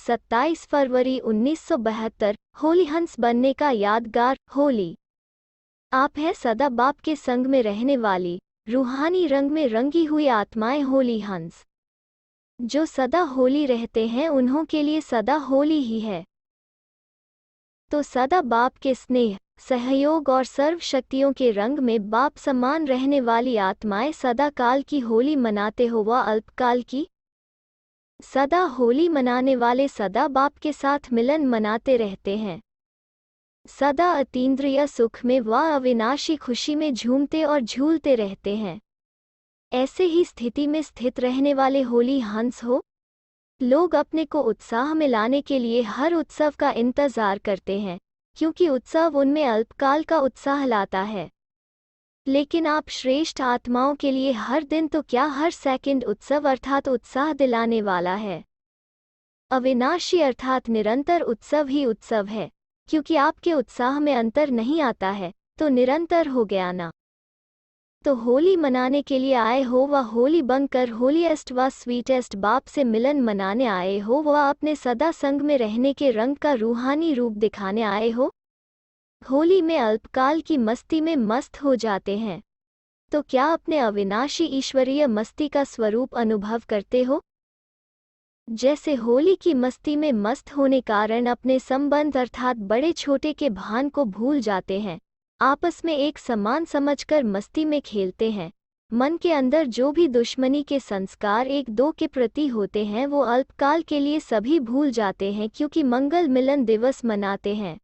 27 फरवरी 1972 होली हंस बनने का यादगार। होली आप है सदा बाप के संग में रहने वाली, रूहानी रंग में रंगी हुई आत्माएं। होली हंस जो सदा होली रहते हैं, उन्हों के लिए सदा होली ही है। तो सदा बाप के स्नेह, सहयोग और सर्व शक्तियों के रंग में बाप समान रहने वाली आत्माएं सदा काल की होली मनाते हो व अल्पकाल की। सदा होली मनाने वाले सदा बाप के साथ मिलन मनाते रहते हैं, सदा अतीन्द्रिय सुख में व अविनाशी खुशी में झूमते और झूलते रहते हैं। ऐसे ही स्थिति में स्थित रहने वाले होली हंस हो। लोग अपने को उत्साह में लाने के लिए हर उत्सव का इंतजार करते हैं, क्योंकि उत्सव उनमें अल्पकाल का उत्साह लाता है। लेकिन आप श्रेष्ठ आत्माओं के लिए हर दिन तो क्या हर सेकंड उत्सव अर्थात उत्साह दिलाने वाला है। अविनाशी अर्थात निरंतर उत्सव ही उत्सव है, क्योंकि आपके उत्साह में अंतर नहीं आता है तो निरंतर हो गया ना। तो होली मनाने के लिए आए हो व होली बनकर होलीएस्ट व स्वीटेस्ट बाप से मिलन मनाने आए हो व अपने सदा संग में रहने के रंग का रूहानी रूप दिखाने आए हो। होली में अल्पकाल की मस्ती में मस्त हो जाते हैं, तो क्या अपने अविनाशी ईश्वरीय मस्ती का स्वरूप अनुभव करते हो। जैसे होली की मस्ती में मस्त होने कारण अपने संबंध अर्थात बड़े छोटे के भान को भूल जाते हैं, आपस में एक समान समझकर मस्ती में खेलते हैं। मन के अंदर जो भी दुश्मनी के संस्कार एक दो के प्रति होते हैं, वो अल्पकाल के लिए सभी भूल जाते हैं, क्योंकि मंगल मिलन दिवस मनाते हैं।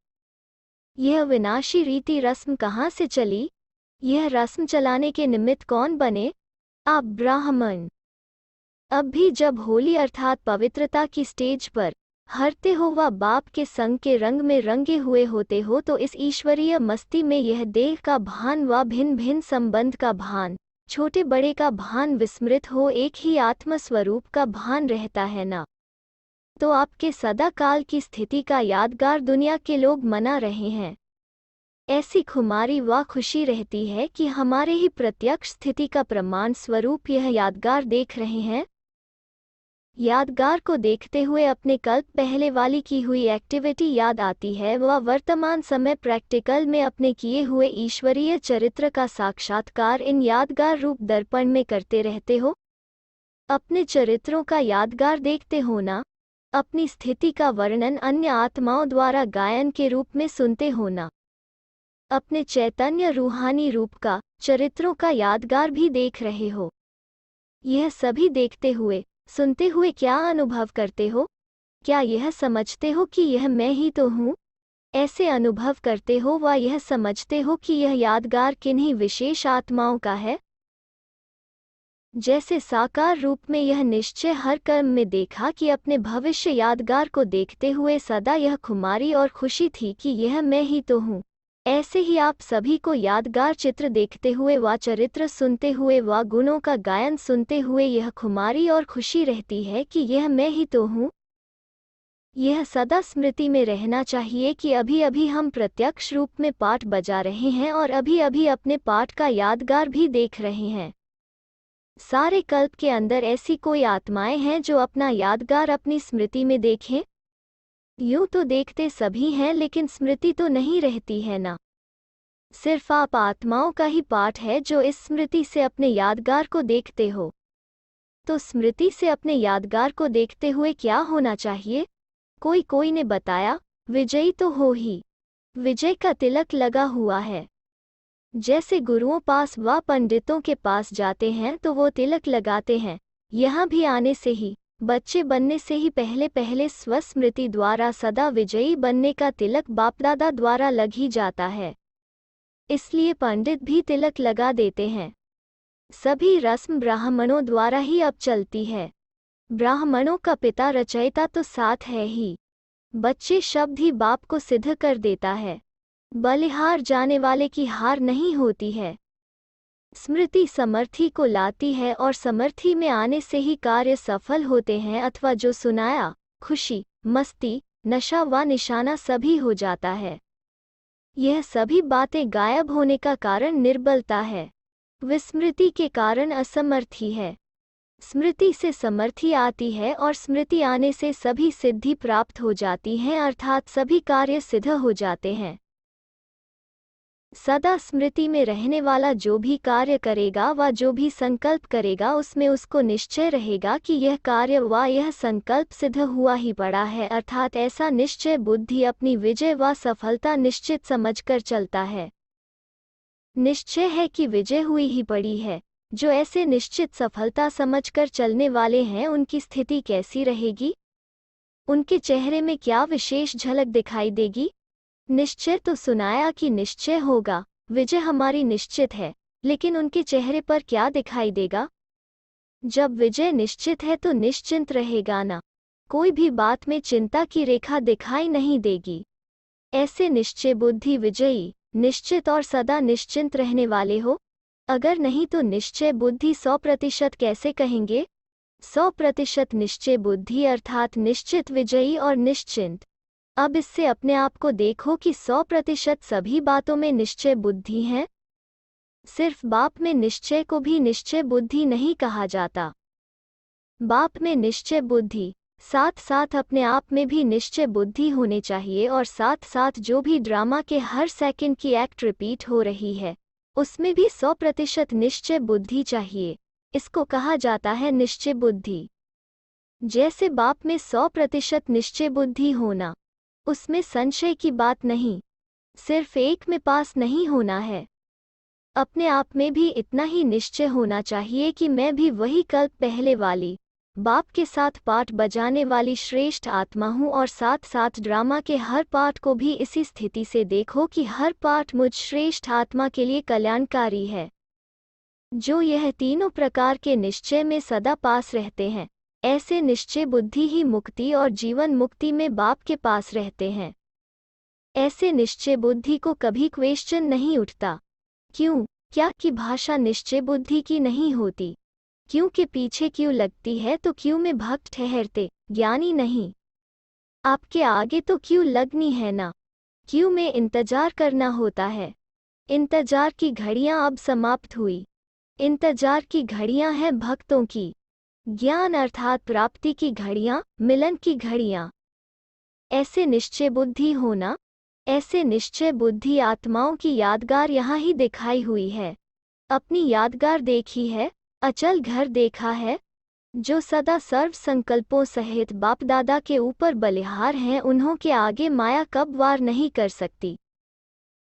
यह विनाशी रीति रस्म कहाँ से चली? यह रस्म चलाने के निमित्त कौन बने? आप ब्राह्मण। अब भी जब होली अर्थात पवित्रता की स्टेज पर हरते हो व बाप के संग के रंग में रंगे हुए होते हो, तो इस ईश्वरीय मस्ती में यह देह का भान व भिन्न भिन्न संबंध का भान, छोटे बड़े का भान विस्मृत हो एक ही आत्म स्वरूप का भान रहता है ना। तो आपके सदा काल की स्थिति का यादगार दुनिया के लोग मना रहे हैं। ऐसी खुमारी व खुशी रहती है कि हमारे ही प्रत्यक्ष स्थिति का प्रमाण स्वरूप यह यादगार देख रहे हैं। यादगार को देखते हुए अपने कल्प पहले वाली की हुई एक्टिविटी याद आती है व वर्तमान समय प्रैक्टिकल में अपने किए हुए ईश्वरीय चरित्र का साक्षात्कार इन यादगार रूप दर्पण में करते रहते हो। अपने चरित्रों का यादगार देखते हो ना, अपनी स्थिति का वर्णन अन्य आत्माओं द्वारा गायन के रूप में सुनते हो ना, अपने चैतन्य रूहानी रूप का चरित्रों का यादगार भी देख रहे हो। यह सभी देखते हुए सुनते हुए क्या अनुभव करते हो? क्या यह समझते हो कि यह मैं ही तो हूँ? ऐसे अनुभव करते हो व यह समझते हो कि यह यादगार किन्हीं विशेष आत्माओं का है? जैसे साकार रूप में यह निश्चय हर कर्म में देखा कि अपने भविष्य यादगार को देखते हुए सदा यह खुमारी और खुशी थी कि यह मैं ही तो हूँ, ऐसे ही आप सभी को यादगार चित्र देखते हुए व चरित्र सुनते हुए व गुणों का गायन सुनते हुए यह खुमारी और खुशी रहती है कि यह मैं ही तो हूँ। यह सदा स्मृति में रहना चाहिए कि अभी अभी हम प्रत्यक्ष रूप में पाठ बजा रहे हैं और अभी अभी अपने पाठ का यादगार भी देख रहे हैं। सारे कल्प के अंदर ऐसी कोई आत्माएं हैं जो अपना यादगार अपनी स्मृति में देखें? यूं तो देखते सभी हैं, लेकिन स्मृति तो नहीं रहती है ना। सिर्फ आप आत्माओं का ही पाठ है जो इस स्मृति से अपने यादगार को देखते हो। तो स्मृति से अपने यादगार को देखते हुए क्या होना चाहिए? कोई ने बताया, विजयी तो हो ही। विजय का तिलक लगा हुआ है। जैसे गुरुओं पास व पंडितों के पास जाते हैं तो वो तिलक लगाते हैं, यहाँ भी आने से ही, बच्चे बनने से ही पहले पहले स्वस्मृति द्वारा सदा विजयी बनने का तिलक बापदादा द्वारा लग ही जाता है। इसलिए पंडित भी तिलक लगा देते हैं। सभी रस्म ब्राह्मणों द्वारा ही अब चलती है। ब्राह्मणों का पिता रचयिता तो साथ है ही, बच्चे शब्द ही बाप को सिद्ध कर देता है। बलिहार जाने वाले की हार नहीं होती है। स्मृति समर्थी को लाती है और समर्थी में आने से ही कार्य सफल होते हैं, अथवा जो सुनाया, खुशी, मस्ती, नशा व निशाना सभी हो जाता है। यह सभी बातें गायब होने का कारण निर्बलता है, विस्मृति के कारण असमर्थी है। स्मृति से समर्थि आती है और स्मृति आने से सभी सिद्धि प्राप्त हो जाती हैं, अर्थात सभी कार्य सिद्ध हो जाते हैं। सदा स्मृति में रहने वाला जो भी कार्य करेगा व जो भी संकल्प करेगा उसमें उसको निश्चय रहेगा कि यह कार्य व यह संकल्प सिद्ध हुआ ही पड़ा है, अर्थात ऐसा निश्चय बुद्धि अपनी विजय व सफलता निश्चित समझकर चलता है। निश्चय है कि विजय हुई ही पड़ी है। जो ऐसे निश्चित सफलता समझकर चलने वाले हैं उनकी स्थिति कैसी रहेगी? उनके चेहरे में क्या विशेष झलक दिखाई देगी? निश्चय तो सुनाया कि निश्चय होगा, विजय हमारी निश्चित है, लेकिन उनके चेहरे पर क्या दिखाई देगा? जब विजय निश्चित है तो निश्चिंत रहेगा ना, कोई भी बात में चिंता की रेखा दिखाई नहीं देगी। ऐसे निश्चय बुद्धि विजयी, निश्चित और सदा निश्चिंत रहने वाले हो? अगर नहीं तो निश्चय बुद्धि 100% कैसे कहेंगे? 100% निश्चय बुद्धि अर्थात निश्चित विजयी और निश्चिंत। अब इससे अपने आप को देखो कि 100% सभी बातों में निश्चय बुद्धि हैं। सिर्फ बाप में निश्चय को भी निश्चय बुद्धि नहीं कहा जाता। बाप में निश्चय बुद्धि, साथ साथ अपने आप में भी निश्चय बुद्धि होने चाहिए, और साथ साथ जो भी ड्रामा के हर सेकंड की एक्ट रिपीट हो रही है उसमें भी 100% निश्चय बुद्धि चाहिए। इसको कहा जाता है निश्चय बुद्धि। जैसे बाप में 100% निश्चय बुद्धि होना, उसमें संशय की बात नहीं, सिर्फ एक में पास नहीं होना है। अपने आप में भी इतना ही निश्चय होना चाहिए कि मैं भी वही कल्प पहले वाली बाप के साथ पाठ बजाने वाली श्रेष्ठ आत्मा हूँ, और साथ साथ ड्रामा के हर पाठ को भी इसी स्थिति से देखो कि हर पाठ मुझ श्रेष्ठ आत्मा के लिए कल्याणकारी है। जो यह तीनों प्रकार के निश्चय में सदा पास रहते हैं, ऐसे निश्चय बुद्धि ही मुक्ति और जीवन मुक्ति में बाप के पास रहते हैं। ऐसे निश्चय बुद्धि को कभी क्वेश्चन नहीं उठता। क्यों? क्या की भाषा निश्चय बुद्धि की नहीं होती? क्यों के पीछे क्यों लगती है तो क्यों में भक्त ठहरते, ज्ञानी नहीं। आपके आगे तो क्यों लगनी है ना, क्यों में इंतजार करना होता है। इंतजार की घड़ियां अब समाप्त हुई। इंतजार की घड़ियां हैं भक्तों की, ज्ञान अर्थात प्राप्ति की घड़ियां, मिलन की घड़ियां। ऐसे निश्चय बुद्धि होना, ऐसे निश्चय बुद्धि आत्माओं की यादगार यहाँ ही दिखाई हुई है। अपनी यादगार देखी है, अचल घर देखा है। जो सदा सर्व संकल्पों सहित बाप दादा के ऊपर बलिहार हैं, उन्हों के आगे माया कब वार नहीं कर सकती।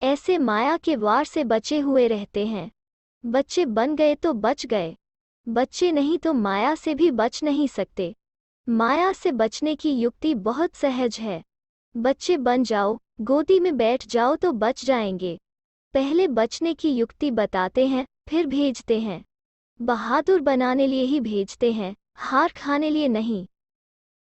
ऐसे माया के वार से बचे हुए रहते हैं। बच्चे बन गए तो बच गए, बच्चे नहीं तो माया से भी बच नहीं सकते। माया से बचने की युक्ति बहुत सहज है। बच्चे बन जाओ, गोदी में बैठ जाओ तो बच जाएंगे। पहले बचने की युक्ति बताते हैं, फिर भेजते हैं। बहादुर बनाने लिए ही भेजते हैं, हार खाने लिए नहीं।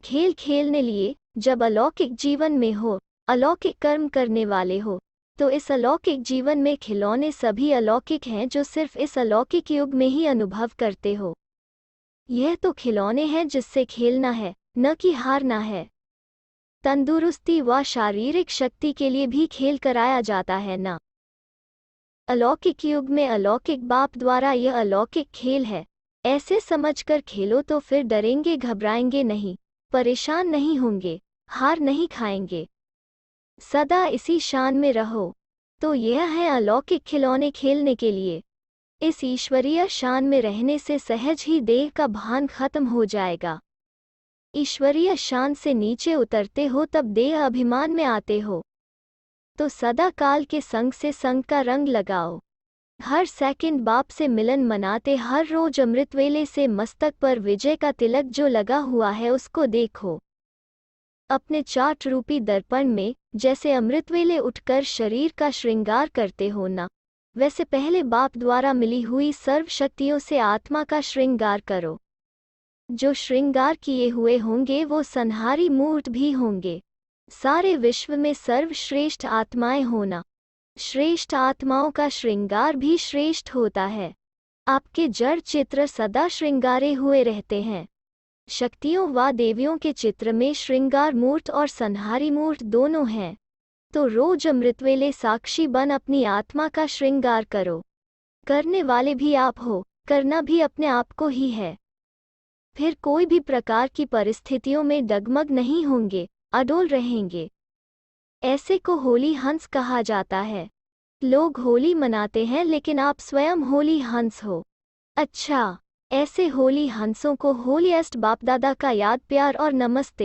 खेल खेलने लिए। जब अलौकिक जीवन में हो, अलौकिक कर्म करने वाले हो, तो इस अलौकिक जीवन में खिलौने सभी अलौकिक हैं जो सिर्फ इस अलौकिक युग में ही अनुभव करते हो। यह तो खिलौने हैं जिससे खेलना है, न कि हारना है। तंदुरुस्ती व शारीरिक शक्ति के लिए भी खेल कराया जाता है ना। अलौकिक युग में अलौकिक बाप द्वारा यह अलौकिक खेल है, ऐसे समझकर खेलो तो फिर डरेंगे घबराएंगे नहीं, परेशान नहीं होंगे, हार नहीं खाएंगे। सदा इसी शान में रहो। तो यह है अलौकिक खिलौने खेलने के लिए। इस ईश्वरीय शान में रहने से सहज ही देह का भान खत्म हो जाएगा। ईश्वरीय शान से नीचे उतरते हो तब देह अभिमान में आते हो। तो सदा काल के संग से संग का रंग लगाओ। हर सेकंड बाप से मिलन मनाते, हर रोज अमृतवेले से मस्तक पर विजय का तिलक जो लगा हुआ है उसको देखो। अपने चाट रूपी दर्पण में जैसे अमृतवेले उठकर शरीर का श्रृंगार करते हो ना, वैसे पहले बाप द्वारा मिली हुई सर्व शक्तियों से आत्मा का श्रृंगार करो। जो श्रृंगार किए हुए होंगे वो संहारी मूर्त भी होंगे। सारे विश्व में सर्वश्रेष्ठ आत्माएं होना, श्रेष्ठ आत्माओं का श्रृंगार भी श्रेष्ठ होता है। आपके जड़ चित्र सदा श्रृंगारे हुए रहते हैं। शक्तियों व देवियों के चित्र में श्रृंगार मूर्त और संहारी मूर्त दोनों हैं। तो रोज अमृतवेले साक्षी बन अपनी आत्मा का श्रृंगार करो। करने वाले भी आप हो, करना भी अपने आप को ही है। फिर कोई भी प्रकार की परिस्थितियों में डगमग नहीं होंगे, अडोल रहेंगे। ऐसे को होली हंस कहा जाता है। लोग होली मनाते हैं लेकिन आप स्वयं होली हंस हो। अच्छा, ऐसे होली हंसों को होलीएस्ट बाप दादा का याद प्यार और नमस्ते।